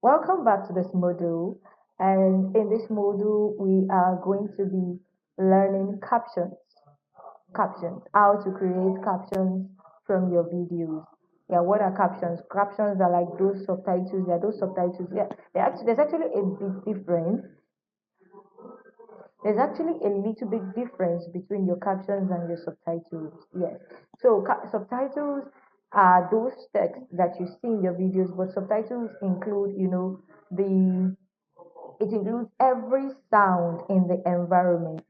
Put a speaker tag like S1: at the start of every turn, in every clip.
S1: Welcome back to this module. And in this module, we are going to be learning captions. Captions, how to create captions from your videos. Yeah, what are captions? Captions are like those subtitles. Yeah, those subtitles. Yeah, there's actually a big difference. There's actually a little bit difference between your captions and your subtitles. Yes. So subtitles are those texts that you see in your videos, but subtitles include, the it includes every sound in the environment.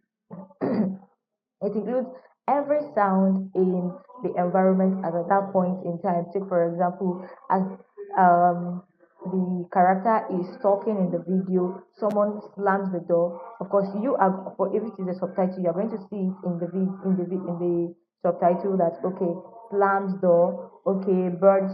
S1: It includes every sound in the environment at that point in time. Take for example, as um, the character is talking in the video, someone slams the door. Of course, you are for if it is a subtitle, you are going to see it in the in the subtitle that okay, slams door, okay, birds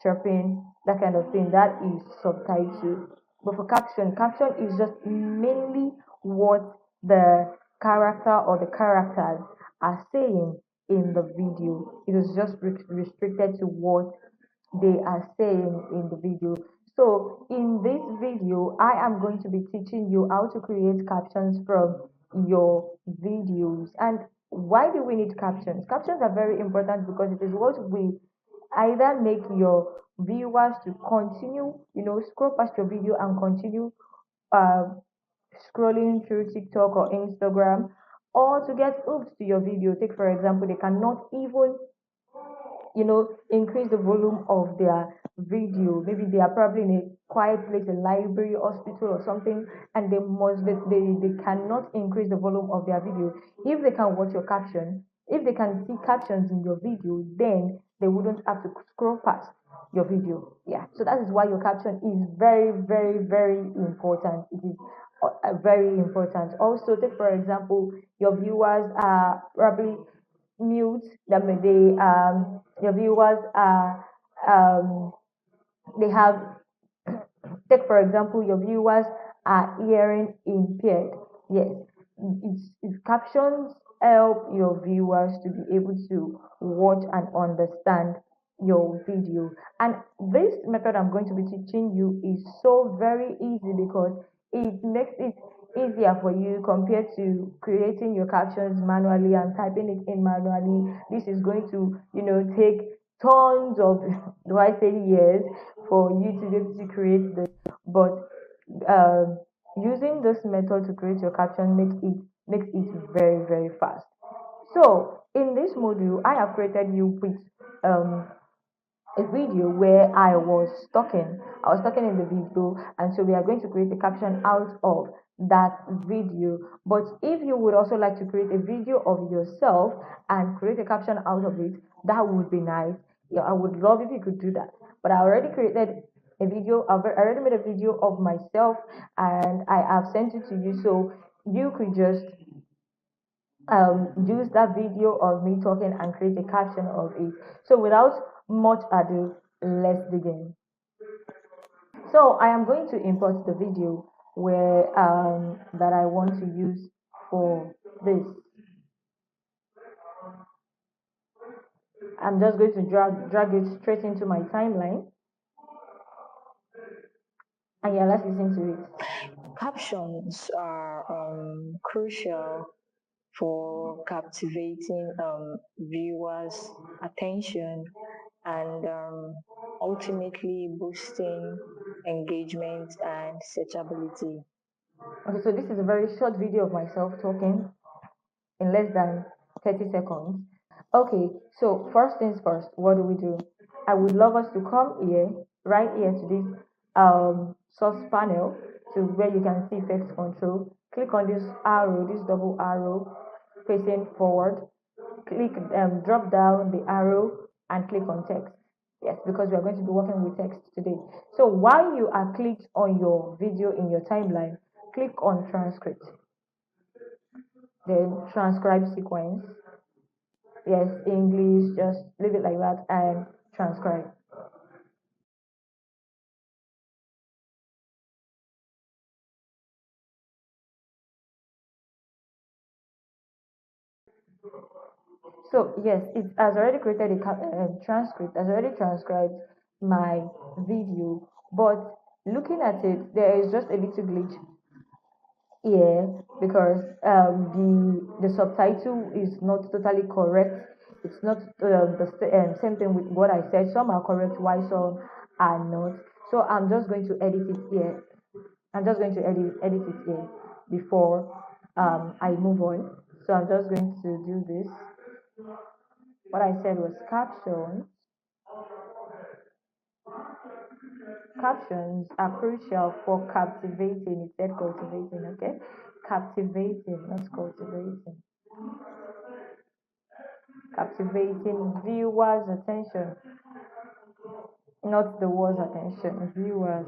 S1: chirping, that kind of thing. That is subtitle. But for caption is just mainly what the character or the characters are saying in the video. It is just restricted to what they are saying in the video. So in this video, I am going to be teaching you how to create captions from your videos. And why do we need captions? Captions are very important because it is what we either make your viewers to continue, scroll past your video and continue uh, scrolling through TikTok or Instagram, or to get hooked to your video. Take for example, they cannot even increase the volume of their video. Maybe they are probably in a quiet place, a library, hospital, or something, and they cannot increase the volume of their video. If they can watch your caption, if they can see captions in your video, then they wouldn't have to scroll past your video. Yeah, so that is why your caption is very, very, very important. It is very important. Also, take for example, your viewers are probably mute. That means your viewers are they have take for example your viewers are hearing impaired. Yes, it's captions help your viewers to be able to watch and understand your video. And this method I'm going to be teaching you is so very easy because it makes it easier for you compared to creating your captions manually and typing it in manually. This is going to take tons of do I say years for you to be able to create this, but um, using this method to create your caption makes it very, very fast. So in this module, I have created you with um, a video where I was talking. I was talking in the video, and so we are going to create a caption out of that video. But if you would also like to create a video of yourself and create a caption out of it, that would be nice. Yeah, I would love if you could do that. But I already created a video. I already made a video of myself, and I have sent it to you. So you could just use that video of me talking and create a caption of it. So without much ado, let's begin. So I am going to import the video where that I want to use for this. I'm just going to drag it straight into my timeline. And yeah, let's listen to it.
S2: Captions are crucial for captivating viewers' attention and ultimately boosting engagement and searchability.
S1: Okay, so this is a very short video of myself talking in less than 30 seconds. Okay, so first things first, what do? I would love us to come here, right here to this source panel, to where you can see effects control. Click on this arrow, this double arrow facing forward. Click drop down the arrow and click on text. Yes, because we are going to be working with text today. So while you are clicked on your video in your timeline, click on transcript. Then transcribe sequence. Yes, English, just leave it like that and transcribe. So yes, it has already created a transcript, has already transcribed my video, but looking at it, there is just a little glitch here because the subtitle is not totally correct. It's not same thing with what I said. Some are correct, while some are not. So I'm just going to edit it here. I'm just going to edit it here before I move on. So I'm just going to do this. What I said was captions. Captions are crucial for captivating. It said cultivating, okay? Captivating, not cultivating. Captivating viewers' attention, not the world's attention. Viewers'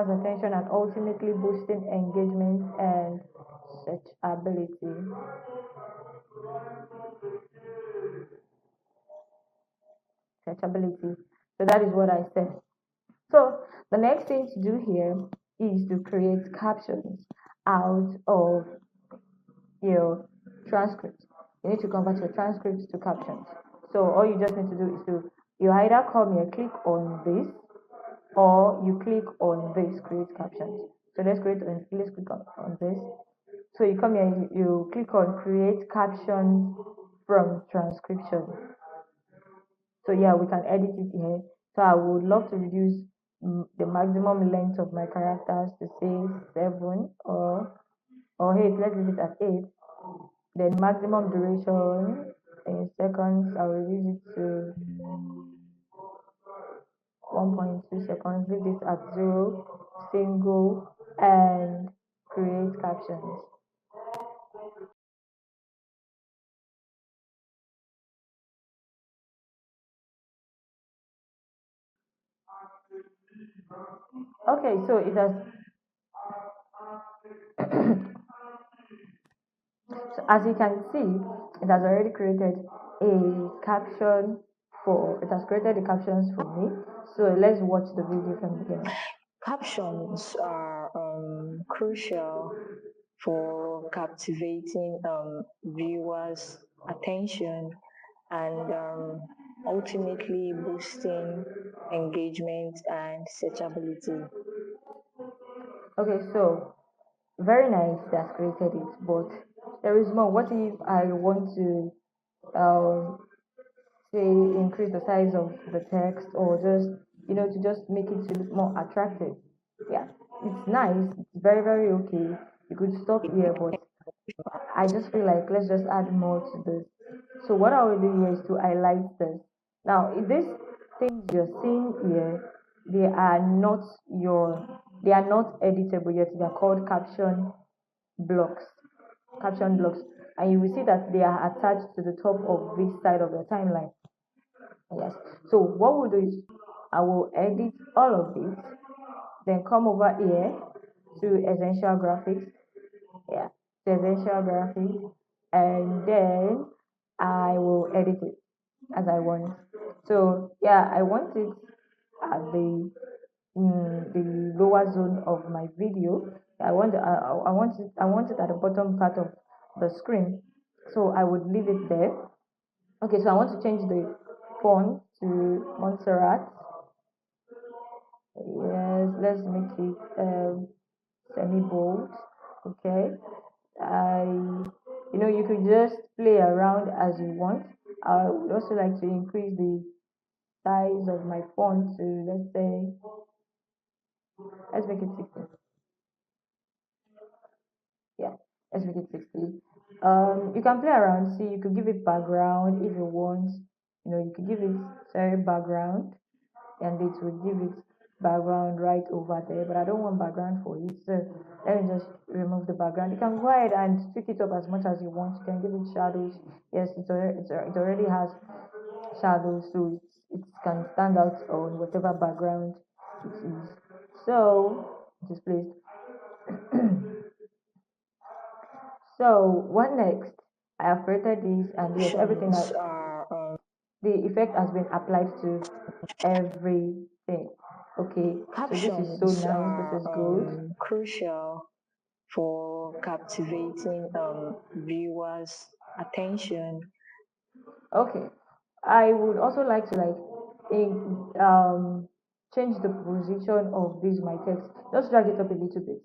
S1: attention, and ultimately boosting engagement and searchability. Searchability. So that is what I said. So the next thing to do here is to create captions out of your transcripts. You need to convert your transcripts to captions. So all you just need to do is to you either come here, click on this, or you click on this, create captions. So let's click on this. So you come here, you click on create captions from transcription. So yeah, we can edit it here. So I would love to reduce the maximum length of my characters to say 7, or 8. Let's leave it at 8. Then maximum duration in seconds, I will reduce it to 1.2 seconds. Leave this at 0, single, and create captions. Okay, so it has so as you can see, it has already created a caption it has created the captions for me. So let's watch the video from the beginning.
S2: Captions are crucial for captivating viewers' attention and ultimately boosting engagement and searchability.
S1: Okay, so very nice that's created it, but there is more. What if I want to um, say increase the size of the text, or just to just make it to look more attractive? Yeah, it's nice, it's very very okay. You could stop here, but I just feel like let's just add more to this. So what I will do here is to highlight this. Now, if these things you're seeing here, they are not editable yet. They are called blocks, caption blocks, and you will see that they are attached to the top of this side of your timeline. Yes. So what we'll do is I will edit all of this, then come over here to essential graphics. Yeah, to essential graphics, and then I will edit it as I want. So yeah, I want it at the lower zone of my video. I want it at the bottom part of the screen. So I would leave it there. Okay, so I want to change the font to Montserrat. Yes, let's make it semi bold. Okay. I you could just play around as you want. I would also like to increase the size of my font to, let's make it 60. Yeah, let's make it 60. You can play around. See, you could give it background if you want. You could give it sorry background, and it will give it background right over there. But I don't want background for it, so let me just remove the background. You can go ahead and tweak it up as much as you want. You can give it shadows. Yes, it already has shadows, so it can stand out on whatever background it is. So it is placed. So what next? I have created this, and yes, everything
S2: Captions
S1: that
S2: are
S1: the effect has been applied to everything. Okay, so this is so
S2: captions
S1: nice. This
S2: are
S1: is good.
S2: crucial for captivating viewers' attention.
S1: Okay, I would also like to in, change the position of this my text. Just drag it up a little bit.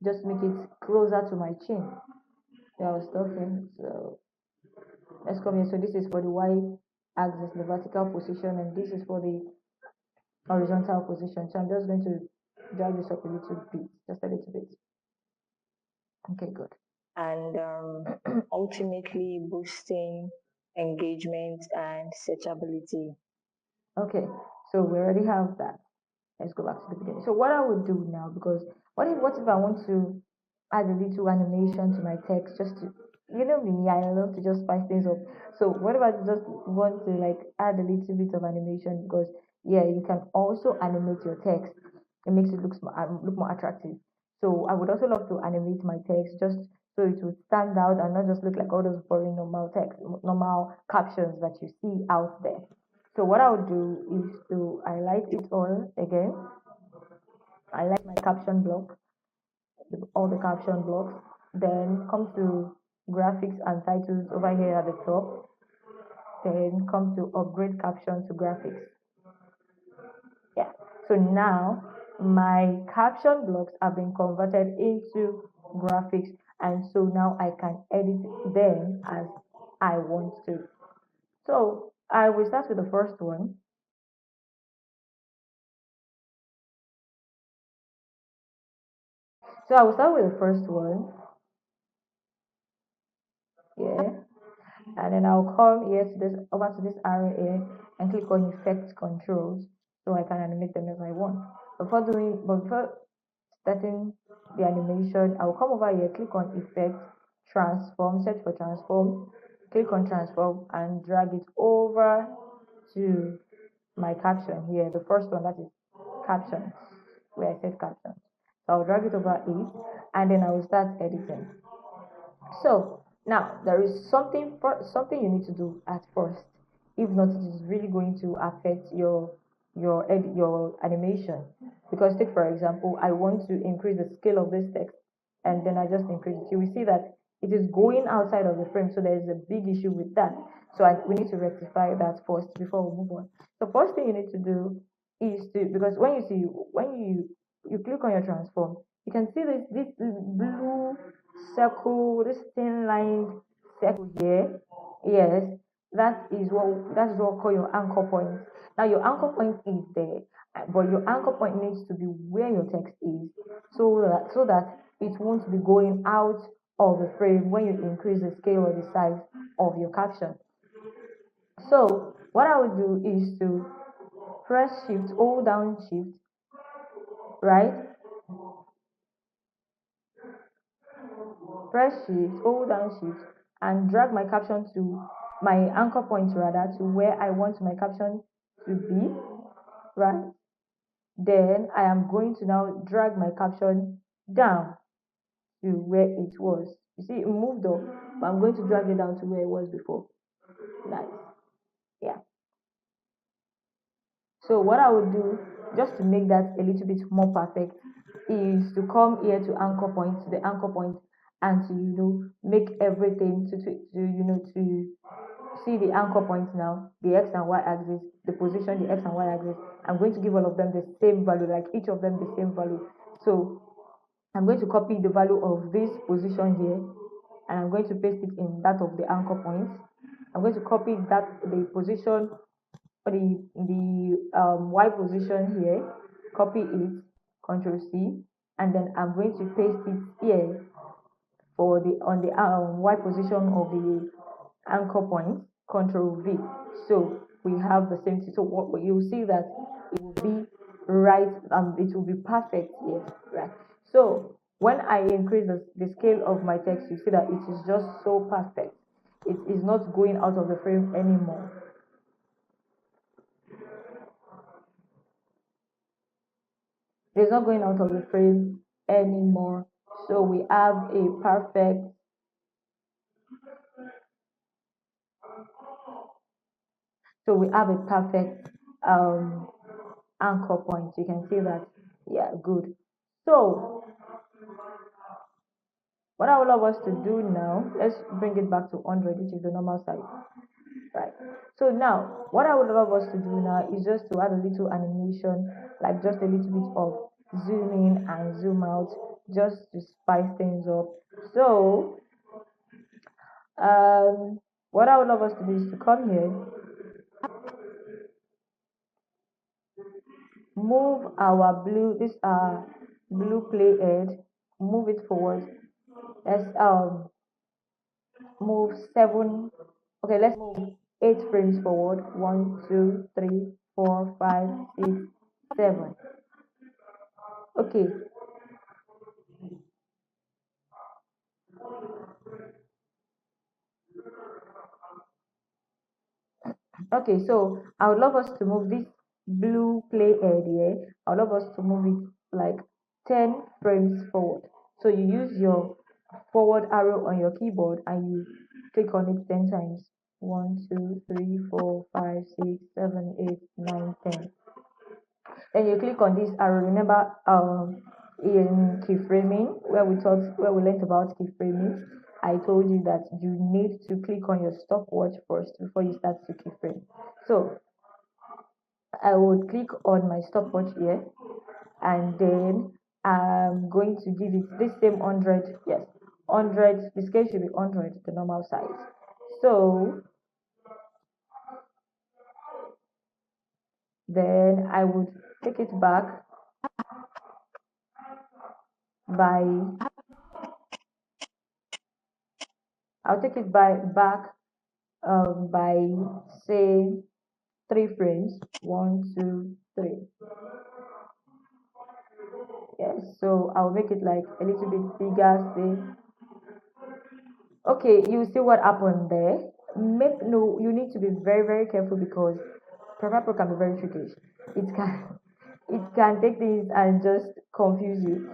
S1: Just make it closer to my chin. Yeah, I was talking. So let's come here. So this is for the y axis, the vertical position, and this is for the horizontal position. So I'm just going to drag this up a little bit, just a little bit. Okay, good.
S2: and ultimately boosting engagement and searchability.
S1: Okay, so we already have that. Let's go back to the beginning. So what I would do now, because what if I want to add a little animation to my text, just to, you know me, I love to just spice things up. So what if I just want to like add a little bit of animation, because yeah, you can also animate your text. It makes it look more attractive. So I would also love to animate my text just so it would stand out and not just look like all those boring normal text, normal captions that you see out there. So what I would do is to highlight it all again. I like my caption block, all the caption blocks. Then come to graphics and titles over here at the top. Then come to upgrade caption to graphics. Yeah. So now my caption blocks have been converted into graphics, and so now I can edit them as I want to. So I will start with the first one. So I will start with the first one. Yeah. And then I'll come here to this over to this arrow here and click on effect controls so I can animate them as I want. Before starting the animation, I'll come over here, click on effect, transform, search for transform, click on transform and drag it over to my caption here, the first one, that is captions, where I said captions. So I'll drag it over it and then I will start editing. So now there is something you need to do at first. If not, it is really going to affect your animation. Because take for example, I want to increase the scale of this text, and then I just increase it. You will see that it is going outside of the frame, so there is a big issue with that. So we need to rectify that first before we move on. The first thing you need to do is to, because when you click on your transform, you can see this blue circle, this thin line circle here. Yes, that is what we call your anchor point. Now your anchor point is there, but your anchor point needs to be where your text is, so that it won't be going out of the frame when you increase the scale or the size of your caption. So what I would do is to press shift, hold down shift, right? Press shift, hold down shift, and drag my caption to my anchor point, rather, to where I want my caption to be, right? Then I am going to now drag my caption down to where it was. You see, it moved up, but I'm going to drag it down to where it was before. Nice. Yeah. So what I would do, just to make that a little bit more perfect, is to come here to anchor point, to the anchor point, and to make everything to see the anchor points now, the x and y axis, the position, the x and y axis. I'm going to give all of them the same value, like each of them the same value. So I'm going to copy the value of this position here, and I'm going to paste it in that of the anchor point. I'm going to copy the position for the y position here, copy it, Control C, and then I'm going to paste it here for the on the y position of the anchor point, Control V. So we have the same thing. So what you'll see that it will be right, it will be perfect here, right? So when I increase the scale of my text, you see that it is just so perfect. It is not going out of the frame anymore. It's not going out of the frame anymore. So we have a perfect um anchor point. You can see that. Yeah, good. So what I would love us to do now, let's bring it back to 100, which is the normal size, right? So now, what I would love us to do now is just to add a little animation, like just a little bit of zoom in and zoom out, just to spice things up. So, what I would love us to do is to come here, move our blue play head, move it forward. Let's move 7. Okay, let's move 8 frames forward. 1, 2, 3, 4, 5, 6, 7. Okay, okay, so I would love us to move this blue play area. I would love us to move it like 10 frames forward. So you use your forward arrow on your keyboard and you click on it 10 times. 1, 2, 3, 4, 5, 6, 7, 8, 9, 10. Then you click on this arrow. Remember in keyframing where we learned about keyframing, I told you that you need to click on your stopwatch first before you start to keyframe. So I would click on my stopwatch here, and then I'm going to give it this same 100. Yes, 100. The scale should be 100, the normal size. So then I would take it back by I'll take it back by say 3 frames. 1, 2, 3. Yes, so I'll make it like a little bit bigger. Say, okay, you see what happened there. Make no, you need to be very careful because Premiere Pro can be very tricky. It can it can take things and just confuse you.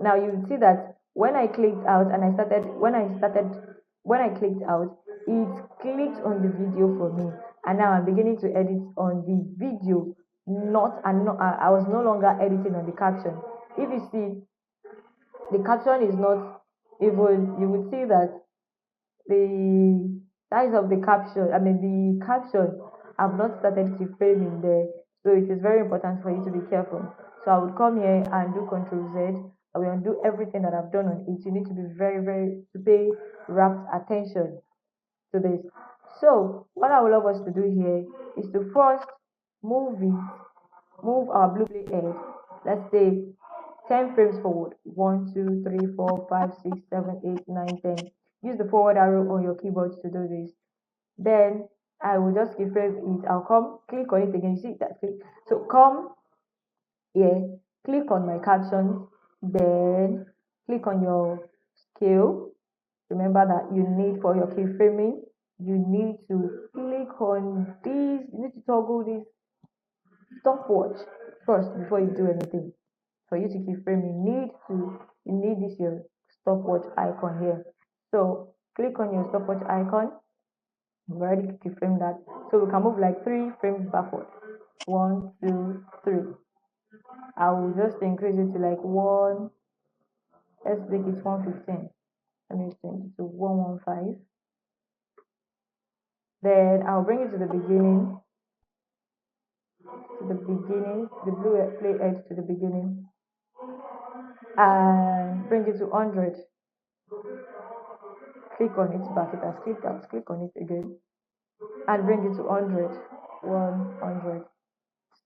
S1: Now you see that when I clicked out and when I clicked out, it clicked on the video for me, and now I'm beginning to edit on the video. Not and not I was no longer editing on the caption. If you see, the caption is not even, you would see that the size of the caption, I mean the caption, I've not started keyframing there. So it is very important for you to be careful. So I would come here and do Control Z. I will undo everything that I've done on it. You need to be to pay rapt attention to this. So what I would love us to do here is to first move it, move our blue play head. Let's say 10 frames forward. 1, 2, 3, 4, 5, 6, 7, 8, 9, 10. Use the forward arrow on your keyboard to do this. Then I will just keyframe it. I'll come, click on it again. You see that click. So come here, click on my captions, then click on your scale. Remember that you need for your keyframing, you need to click on this, you need to toggle this stopwatch first before you do anything. For you to keyframe, you need this your stopwatch icon here. So click on your stopwatch icon. I've already keyframed that. So we can move like 3 frames backward. 1, 2, 3. I will just increase it to like 1. Let's make it 115. Let me change it to 115. Then I'll bring it to the beginning, the blue play edge to the beginning, and bring it to 100. Click on it back. It has clicked out. Click on it again and bring it to 100. 100.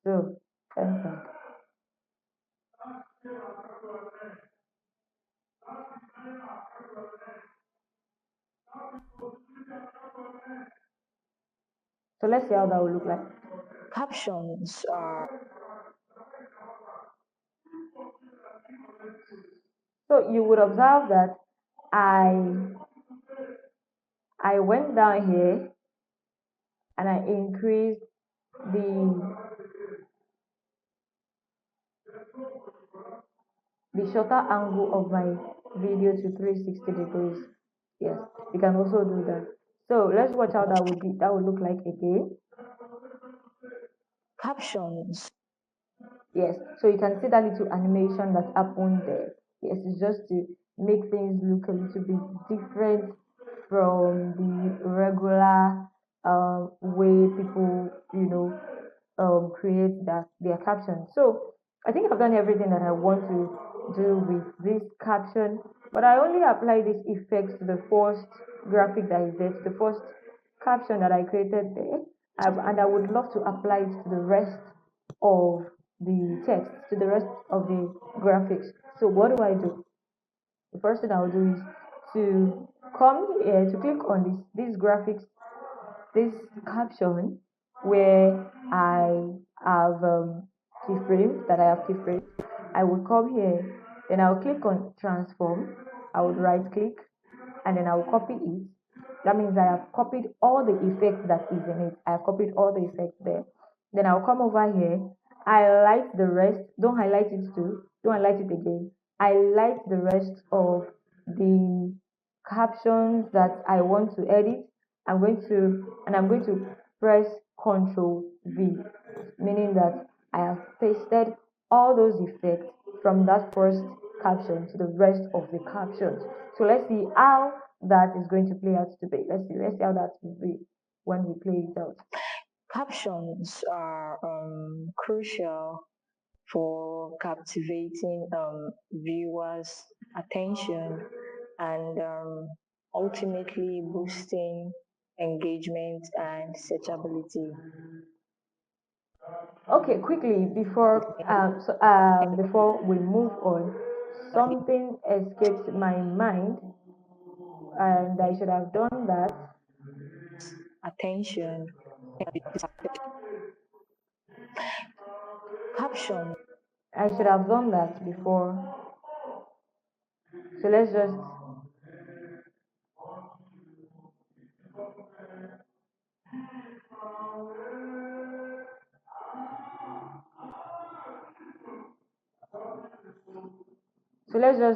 S1: So enter. So let's see how that will look like.
S2: Captions are
S1: So you would observe that I I went down here and I increased the shorter angle of my video to 360 degrees. Yes, you can also do that. So let's watch how that would look like again.
S2: captions
S1: Yes, so you can see that little animation that happened there. Yes, it's just to make things look a little bit different from the regular way people, create their captions. So I think I've done everything that I want to do with this caption, but I only apply this effect to the first graphic that is there, to the first caption that I created there. And I would love to apply it to the rest of the text, to the rest of the graphics. So what do I do? The first thing I'll do is to come here to click on these graphics, this caption where I have keyframes, that I have keyframes. I will come here, then I'll click on transform. I would right click and then I'll copy it. That means I have copied all the effects that is in it. I have copied all the effects there. Then I'll come over here, highlight the rest. Don't highlight it too. Don't highlight it again. Highlight the rest of the captions that I want to edit. I'm going to press Ctrl V, meaning that I have pasted all those effects from that first caption to the rest of the captions. So let's see how that is going to play out today. Let's see how that will be when we play it out.
S2: Captions are crucial for captivating viewers' attention and ultimately boosting engagement and searchability.
S1: Okay, quickly before we move on, something escapes my mind, and I should have done that.
S2: Attention. Caption.
S1: I should have done that before. So let's just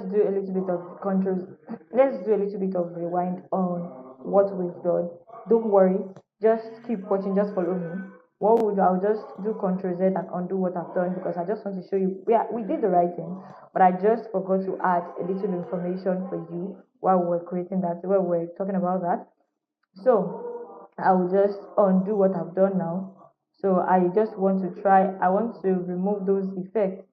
S1: do a little bit of control. Let's do a little bit of rewind on what we've done. Don't worry, just keep watching, just follow me. I'll just do Control Z and undo what I've done, because I just want to show you we did the right thing, but I just forgot to add a little information for you while we're creating that, while we're talking about that. So I'll just undo what I've done now. So I just want to I want to remove those effects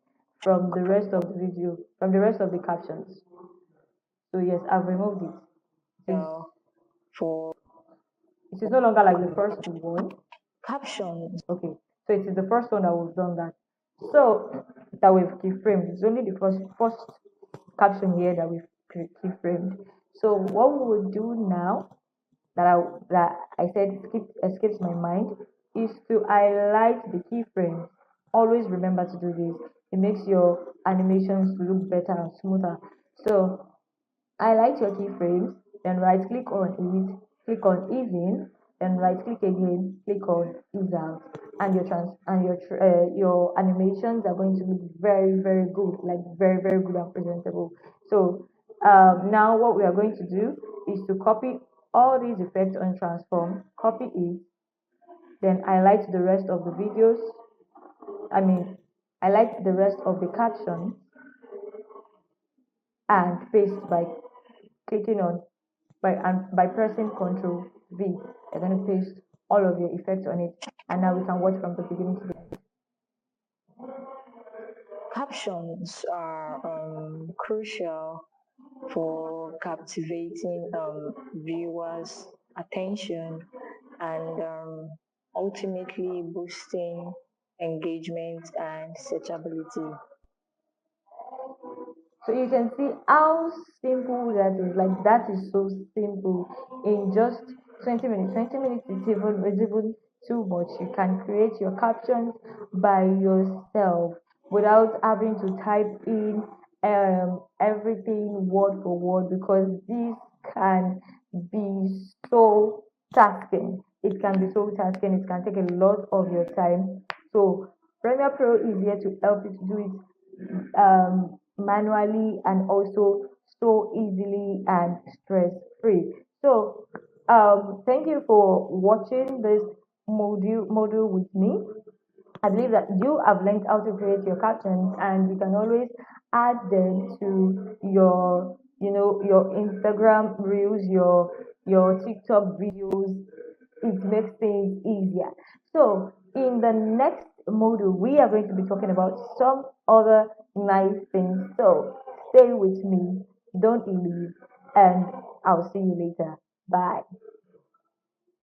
S1: from the rest of the video, from the rest of the captions. So yes, I've removed it.
S2: For
S1: It is no longer like the first one.
S2: captions.
S1: Okay, so it is the first one that we've done that. So that we've keyframed. It's only the first caption here that we've keyframed. So what we will do now, that I said escapes my mind, is to highlight the keyframes. Always remember to do this. It makes your animations look better and smoother. So highlight your keyframes, then right click on it, click on ease in, then right click again, click on ease out, and your animations are going to look very good, like very good and presentable. So now what we are going to do is to copy all these effects on transform, copy it, then highlight the rest of the videos. I mean, highlight the rest of the caption and paste by clicking on by pressing Ctrl V. You're going to paste all of your effects on it, and now we can watch from the beginning to the end.
S2: Captions are crucial for captivating viewers' attention and ultimately boosting engagement and searchability.
S1: So you can see how simple that is. Like that is so simple. In just 20 minutes. 20 minutes is even too much. You can create your captions by yourself without having to type in everything word for word, because this can be so tasking. It can be so tasking. It can take a lot of your time. So Premiere Pro is here to help you to do it manually and also so easily and stress free. So thank you for watching this module with me. I believe that you have learned how to create your captions, and you can always add them to your Instagram reels, your TikTok videos, it makes things easier. So in the next module, we are going to be talking about some other nice things. So stay with me, don't leave, and I'll see you later. Bye.